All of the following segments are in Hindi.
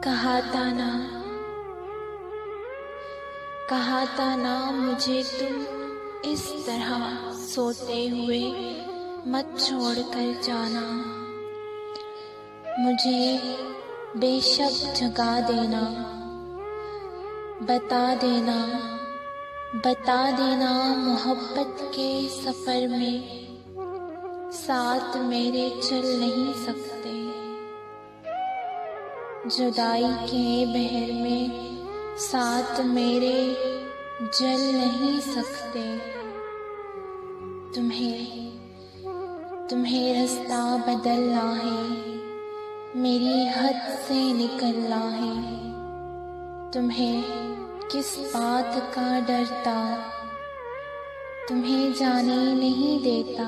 कहा था ना मुझे तुम इस तरह सोते हुए मत छोड़ कर जाना। मुझे बेशक जगा देना, बता देना मोहब्बत के सफ़र में साथ मेरे चल नहीं सकते। जुदाई के बहर में साथ मेरे जल नहीं सकते। तुम्हें रास्ता बदलना है, मेरी हद से निकलना है। तुम्हें किस बात का डर था, तुम्हें जाने नहीं देता,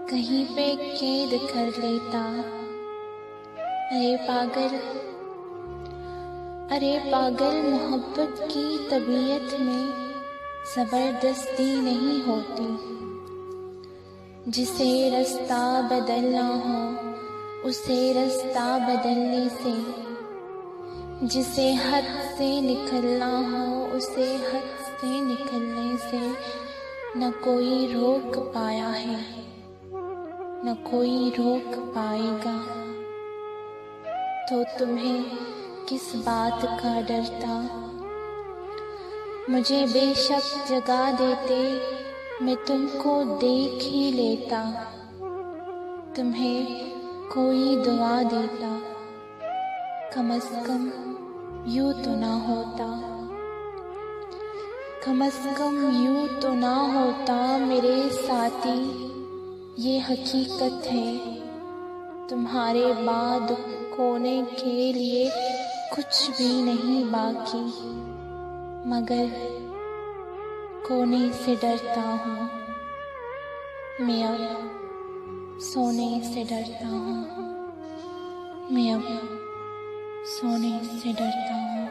कहीं पे कैद कर लेता। अरे पागल मोहब्बत की तबीयत में ज़बरदस्ती नहीं होती। जिसे रास्ता बदलना हो उसे रास्ता बदलने से, जिसे हद से निकलना हो उसे हद से निकलने से न कोई रोक पाया है, न कोई रोक पाएगा। तो तुम्हें किस बात का डर था? मुझे बेशक जगा देते, मैं तुमको देख ही लेता। तुम्हें कोई दुआ देता, कम से कम यूं तो ना होता। कम से कम यूं तो ना होता मेरे साथी। ये हकीकत है, तुम्हारे बाद खोने के लिए कुछ भी नहीं बाकी, मगर खोने से डरता हूँ। मैं अब सोने से डरता हूँ, मैं अब सोने से डरता हूँ।